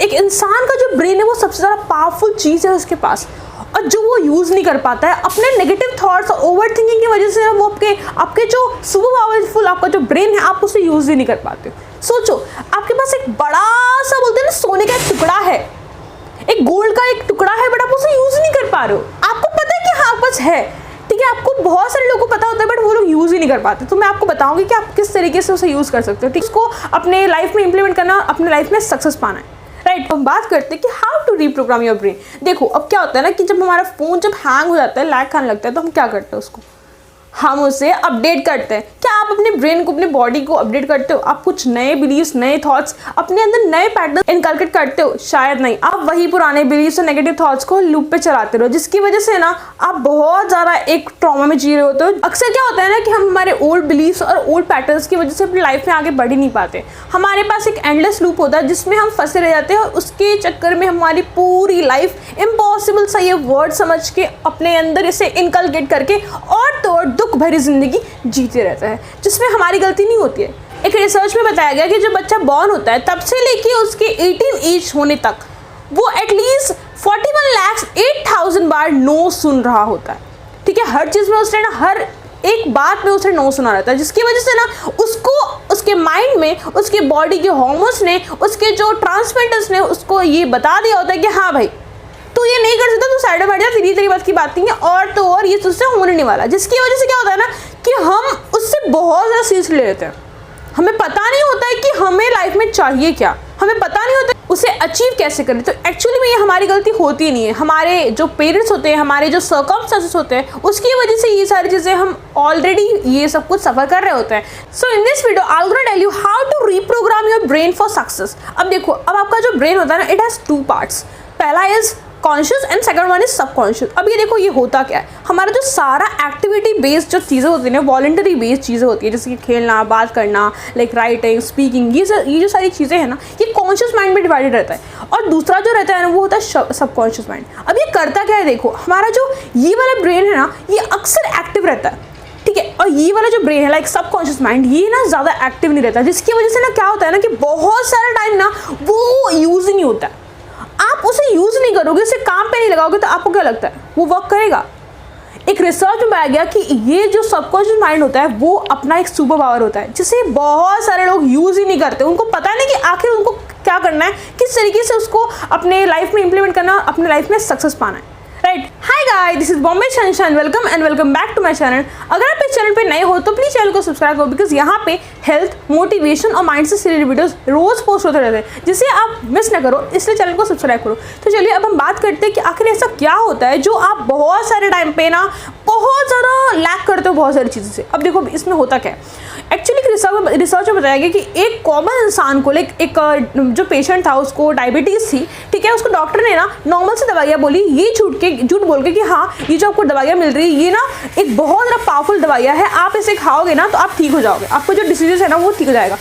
एक इंसान का जो ब्रेन है वो सबसे ज़्यादा पावरफुल चीज़ है उसके पास, और जो वो यूज़ नहीं कर पाता है अपने नेगेटिव थॉट्स और ओवर थिंकिंग की वजह से। वो आपके जो सुपर पावरफुल आपका जो ब्रेन है आप उसे यूज़ ही नहीं कर पाते। सोचो, आपके पास एक बड़ा सा बोलते हैं ना सोने का एक टुकड़ा है, एक गोल्ड का एक टुकड़ा है, बट आप उसे यूज़ नहीं कर पा रहे हो। आपको पता है कि हाँ आपके पास है, ठीक है, आपको बहुत सारे लोगों को पता होता है बट वो लोग यूज़ ही नहीं कर पाते। तो मैं आपको बताऊंगी कि आप किस तरीके से उसे यूज़ कर सकते हो, ठीक, उसको अपने लाइफ में इंप्लीमेंट करना, अपने लाइफ में सक्सेस पाना है, राइट। हम बात करते हैं कि how to reprogram your brain. देखो, अब क्या होता है ना कि जब हमारा फ़ोन जब हैंग हो जाता है, लैग खाने लगता है, तो हम क्या करते हैं, उसको हम उसे अपडेट करते हैं। क्या आप अपने ब्रेन को, अपने बॉडी को अपडेट करते हो? आप कुछ नए बिलीव्स, नए थॉट्स, अपने अंदर नए पैटर्न इनकलकेट करते हो? शायद नहीं। आप वही पुराने बिलीव्स और नेगेटिव थॉट्स को लूप पे चलाते रहो, जिसकी वजह से ना आप बहुत ज़्यादा एक ट्रॉमा में जी रहे होते हो। अक्सर क्या होता है ना कि हम हमारे ओल्ड बिलीव्स और ओल्ड पैटर्न्स की वजह से अपनी लाइफ में आगे बढ़ ही नहीं पाते। हमारे पास एक एंडलेस लूप होता है जिसमें हम फंसे रह जाते हैं, और उसके चक्कर में हमारी पूरी लाइफ इम्पॉसिबल सा ये वर्ड समझ के अपने अंदर इसे इनकलकेट करके और तो और दुख भरी जिंदगी जीते रहता है, जिसमें हमारी गलती नहीं होती है। एक रिसर्च में बताया गया कि जब बच्चा बॉर्न होता है तब से लेके उसके 18 एज होने तक वो एटलीस्ट 41,08,000 बार नो सुन रहा होता है, ठीक है। हर चीज़ में उसने ना, हर एक बात में उसे नो सुना रहता है, जिसकी वजह से ना उसको, उसके माइंड में, उसके बॉडी के हार्मोन्स ने, उसके जो ट्रांसमिटर्स ने उसको ये बता दिया होता है कि हाँ भाई तू ये नहीं कर सकता, तू साइड में बैठ जा, तेरी बात की बात नहीं है, और तो और ये तुझसे होने नहीं वाला। जिसकी वजह से क्या होता है ना कि हम उससे बहुत ज़्यादा सीरियस ले लेते हैं। हमें पता नहीं होता है कि हमें लाइफ में चाहिए क्या, हमें पता नहीं होता उसे अचीव कैसे करें। तो एक्चुअली में ये हमारी गलती होती नहीं है, हमारे जो पेरेंट्स होते हैं, हमारे जो सर्कमस्टेंसेस होते हैं, उसकी वजह से ये सारी चीज़ें हम ऑलरेडी ये सब कुछ सफ़र कर रहे होते हैं। So in this video I will tell you how to reprogram your brain for success. अब देखो, अब आपका जो ब्रेन होता है ना, इट हैज़ 2 पार्ट्स। पहला is conscious and second one is subconscious. अब ये देखो, ये होता क्या है, हमारा जो सारा एक्टिविटी बेस्ड जो चीज़ें होती हैं, वॉलंटरी बेस्ड चीज़ें होती है, जैसे कि खेलना, बात करना, लाइक राइटिंग, स्पीकिंग, ये जो सारी चीज़ें हैं ना, ये कॉन्शियस माइंड में डिवाइडेड रहता है, और दूसरा जो रहता है ना वो होता है सबकॉन्शियस माइंड। अब ये करता क्या है, देखो, हमारा जो ये वाला ब्रेन है ना ये अक्सर एक्टिव रहता है, ठीक है, और ये वाला जो ब्रेन है लाइक सबकॉन्शियस माइंड, ये ना ज़्यादा एक्टिव नहीं रहता, जिसकी वजह से ना क्या होता है ना कि बहुत सारा टाइम ना वो यूज़ ही नहीं होता है। आप उसे यूज़ नहीं करोगे, उसे काम पे नहीं लगाओगे, तो आपको क्या लगता है वो वर्क करेगा? एक रिसर्च में पाया गया कि ये जो सबकॉन्शियस माइंड होता है वो अपना एक सुपर पावर होता है, जिसे बहुत सारे लोग यूज़ ही नहीं करते। उनको पता नहीं कि आखिर उनको क्या करना है, किस तरीके से उसको अपने लाइफ में इंप्लीमेंट करना, अपने लाइफ में सक्सेस पाना है, right. Hi guys, this is Bombay sunshine, welcome and welcome back to my channel. अगर आप इस चैनल पे नए हो तो प्लीज चैनल को सब्सक्राइब करो, बिकॉज यहाँ पे हेल्थ, मोटिवेशन और माइंड से रिलेटेड वीडियोस रोज पोस्ट होते रहते हैं, जिसे आप मिस ना करो, इसलिए चैनल को सब्सक्राइब करो। तो चलिए अब हम बात करते हैं कि आखिर ऐसा क्या होता है जो आप बहुत सारे टाइम पे ना बहुत ज़्यादा लैक करते हो बहुत सारी चीज़ों से। अब देखो इसमें होता क्या है, एक्चुअली रिसर्च में बताया गया कि एक कॉमन इंसान को, लाइक एक जो पेशेंट था उसको डायबिटीज़ थी, ठीक है, उसको डॉक्टर ने ना नॉर्मल से दवाइयाँ बोली, ये झूठ बोल के कि हाँ ये जो आपको दवाइयाँ मिल रही है ये ना एक बहुत ज़्यादा पावरफुल दवाइयाँ है, आप इसे खाओगे ना तो आप ठीक हो जाओगे, आपको जो डिसीजेस है ना वो ठीक हो जाएगा।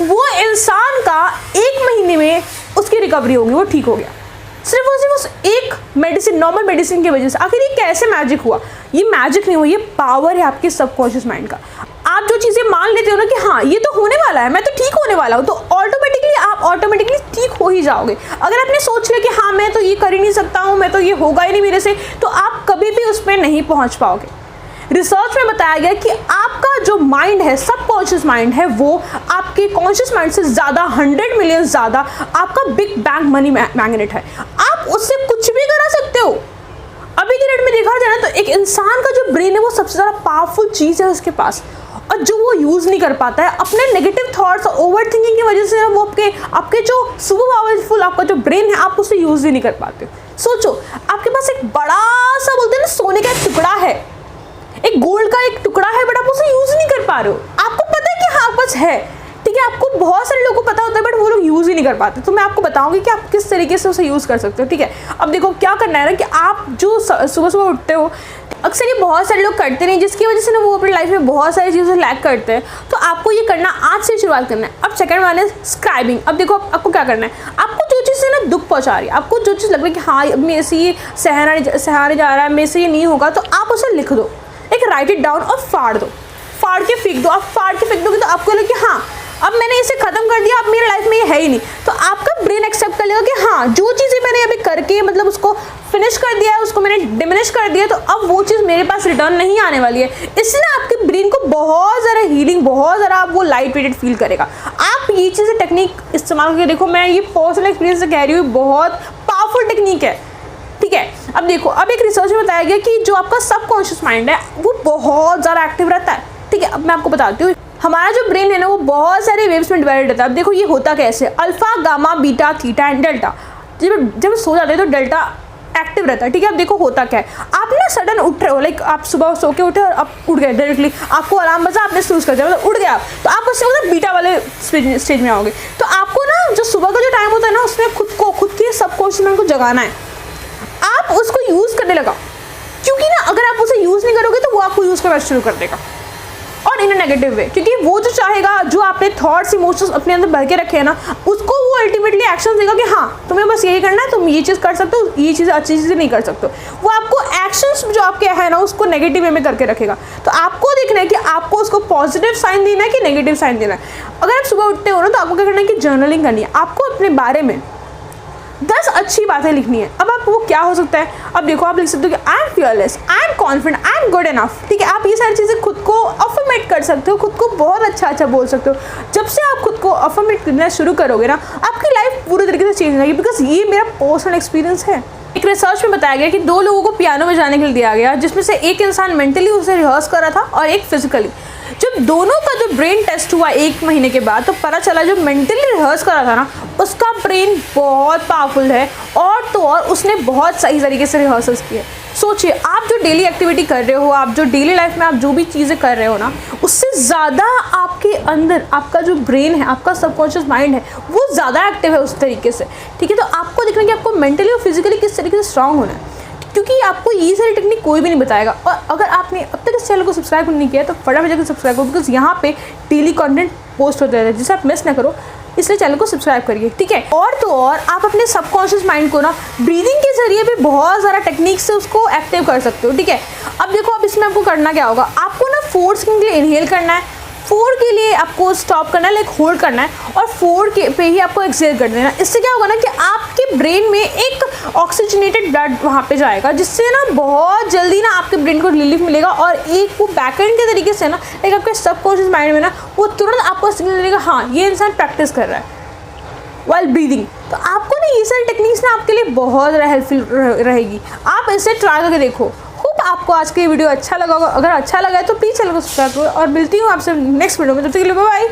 वो इंसान का 1 महीने में उसकी रिकवरी होगी, वो ठीक हो गया, सिर्फ उस एक मेडिसिन, नॉर्मल मेडिसिन की वजह से। आखिर ये कैसे मैजिक हुआ? ये मैजिक नहीं हुआ, ये पावर है आपके सबकॉन्शियस माइंड का। आप जो चीज़ें मान लेते हो ना कि हाँ ये तो होने वाला है, मैं तो ठीक होने वाला हूँ, तो ऑटोमेटिकली ठीक हो ही जाओगे। अगर आपने सोच लिया कि हाँ मैं तो ये कर ही नहीं सकता हूँ, मैं तो ये होगा ही नहीं मेरे से, तो आप कभी भी उस पर नहीं पहुँच पाओगे। रिसर्च में बताया गया कि आपका जो माइंड है, सबकॉन्शियस माइंड है, वो आपके कॉन्शियस माइंड से ज़्यादा, 100 मिलियन ज़्यादा आपका बिग बैंग मनी मैग्नेट है। आप उससे कुछ भी करा सकते हो। अभी के डेट में देखा जाए ना तो एक इंसान का जो ब्रेन है वो सबसे ज़्यादा पावरफुल चीज़ है उसके पास, और जो वो यूज़ नहीं कर पाता है अपने नेगेटिव थॉट्स और ओवर थिंकिंग की वजह से। वो आपके जो सुपर पावरफुल आपका जो ब्रेन है आप उसे यूज़ ही नहीं कर पाते। सोचो, आपके पास एक बड़ा सा बोलते हैं ना सोने का एक टुकड़ा है, एक गोल्ड का एक टुकड़ा है, बट आप उसे यूज़ नहीं कर पा रहे हो। आपको पता है कि हाँ आपके पास है, ठीक है, आपको बहुत सारे लोगों को पता होता है बट वो लोग यूज़ ही नहीं कर पाते। तो मैं आपको बताऊंगी कि आप किस तरीके से उसे यूज़ कर सकते हो, ठीक है। अब देखो क्या करना है ना कि आप जो सुबह सुबह उठते हो, अक्सर ये बहुत सारे लोग करते नहीं, जिसकी वजह से ना वो अपनी लाइफ में बहुत सारी चीज़ें लैक करते हैं। तो आपको ये करना आज से शुरुआत करना है। अब सेकंड वन है स्क्राइबिंग। अब देखो आपको क्या करना है, आपको जो चीज़ से ना दुख पहुंचा रही है, आपको जो चीज़ लग रही है कि हाँ मेरे से ये सहारे जा रहा है, मेरे से ये नहीं होगा, तो आप उसे लिख दो, एक राइट इट डाउन और फाड़ दो, फाड़ के फेंक दो। आप फाड़ के फेंक दोगे तो आपको लगे कि हाँ अब मैंने इसे खत्म कर दिया, अब मेरी लाइफ में ये है ही नहीं, तो आपका ब्रेन एक्सेप्ट कर लेगा कि हाँ जो चीज़ें मैंने अभी करके मतलब उसको फिनिश कर दिया है, उसको मैंने डिमिनिश कर दिया, तो अब वो चीज़ मेरे पास रिटर्न नहीं आने वाली है। इससे ना आपके ब्रेन को बहुत ज़्यादा हीलिंग, बहुत ज़्यादा आप वो लाइट वेटेड फील करेगा। आप ये चीज़ें टेक्निक इस्तेमाल करके देखो, मैं ये पर्सनल एक्सपीरियंस से कह रही हूँ, बहुत पावरफुल टेक्निक है। ठीक है, अब देखो, अब एक रिसर्च में बताया गया कि जो आपका सबकॉन्शियस माइंड है वो बहुत ज़्यादा एक्टिव रहता है। ठीक है, अब मैं आपको बताती हूँ, हमारा जो ब्रेन है ना वो बहुत सारे वेव्स में डिवाइड रहता है। अब देखो ये होता कैसे, alpha, gamma, beta, theta and delta. जब सो जाते हैं तो डेल्टा एक्टिव रहता है। ठीक है, अब देखो होता क्या है, आप ना सडन उठ रहे हो, लाइक आप सुबह सो के उठे और आप उठ गए डायरेक्टली, आपको अलार्म बजा, आपने स्नूज कर दिया, मतलब उठ गए आप, तो आप उससे मतलब बीटा वाले स्टेज में आओगे। तो आपको ना जो सुबह का जो टाइम होता है ना, उसमें खुद के सबकॉन्शियस माइंड को जगाना है। आप उसको यूज़ करने लगा, क्योंकि ना अगर आप उसे यूज़ नहीं करोगे तो वो आपको यूज़ करना शुरू कर देगा, और इन अ नेगेटिव वे, क्योंकि वो जो चाहेगा, जो आपने थॉट्स इमोशंस अपने अंदर भर के रखे हैं ना, उसको वो अल्टीमेटली एक्शन देगा कि हाँ तुम्हें बस यही करना है, तुम ये चीज़ कर सकते हो, ये चीज़ अच्छी चीज़ें नहीं कर सकते हो। वो आपको एक्शंस जो आपके है ना उसको नेगेटिव वे में करके रखेगा। तो आपको देखना है कि आपको उसको पॉजिटिव साइन देना है कि नेगेटिव साइन देना है। अगर आप सुबह उठते हो ना तो आपको क्या करना है कि जर्नलिंग करनी है, आपको अपने बारे में 10 अच्छी बातें लिखनी है। अब आप वो क्या हो सकता है, अब देखो आप लिख सकते हो कि I am fearless, I am confident, I am good enough. ठीक है, आप ये सारी चीज़ें खुद को अफर्मेट कर सकते हो, खुद को बहुत अच्छा बोल सकते हो। जब से आप खुद को अफर्मेट करना शुरू करोगे ना, आपकी लाइफ पूरी तरीके से चेंज हो जाएगी, बिकॉज ये मेरा पर्सनल एक्सपीरियंस है। एक रिसर्च में बताया गया कि 2 लोगों को पियानो में जाने के लिए दिया गया, जिसमें से एक इंसान मेंटली उसे रिहर्स कर रहा था और एक फिजिकली। जब दोनों का जो ब्रेन टेस्ट हुआ 1 महीने के बाद, तो पता चला जो मेंटली रिहर्स कर रहा था ना उसका ब्रेन बहुत पावरफुल है, और तो और उसने बहुत सही तरीके से रिहर्सल्स किए। सोचिए, आप जो डेली एक्टिविटी कर रहे हो, आप जो डेली लाइफ में आप जो भी चीज़ें कर रहे हो ना, उससे ज़्यादा आपके अंदर आपका जो ब्रेन है, आपका सबकॉन्शियस माइंड है, वो ज़्यादा एक्टिव है उस तरीके से। ठीक है, तो आपको देखना है कि आपको मेंटली और फिजिकली किस तरीके से स्ट्रांग होना है, क्योंकि आपको ये सारी टेक्निक कोई भी नहीं बताएगा। और अगर आपने अब तक इस चैनल को सब्सक्राइब नहीं किया है तो फटाफट जाकर सब्सक्राइब करो, बिकॉज यहाँ पे डेली कंटेंट पोस्ट होते रहते हैं जिसे आप मिस ना करो, इसलिए चैनल को सब्सक्राइब करिए। ठीक है, और तो और आप अपने सबकॉन्शियस माइंड को ना ब्रीदिंग के जरिए भी बहुत ज़्यादा टेक्निक से उसको एक्टिव कर सकते हो। ठीक है, अब देखो, अब इसमें आपको करना क्या होगा, आपको ना 4 सेकंड के लिए इनहेल करना है, 4 के लिए आपको स्टॉप करना है, लाइक होल्ड करना है, और 4 के पे ही आपको एक्सहेल कर देना। इससे क्या होगा ना कि आपके ब्रेन में एक ऑक्सीजनेटेड ब्लड वहाँ पे जाएगा, जिससे ना बहुत जल्दी ना आपके ब्रेन को रिलीफ मिलेगा, और एक वो बैकएंड के तरीके से ना एक आपके सबकॉन्शियस माइंड में ना वो तुरंत आपको सिग्नल देगा, हाँ ये इंसान प्रैक्टिस कर रहा है वाइल ब्रीदिंग। तो आपको ना ये सारी टेक्निक्स ना आपके लिए बहुत ज़्यादा हेल्पफुल रहेगी, आप इसे ट्राई करके देखो। आपको आज के वीडियो अच्छा लगा होगा, अगर अच्छा लगा है तो प्लीज़ चैनल को सब्सक्राइब करो, और मिलती हूँ आपसे नेक्स्ट वीडियो में, तब तक के लिए बाय बाय।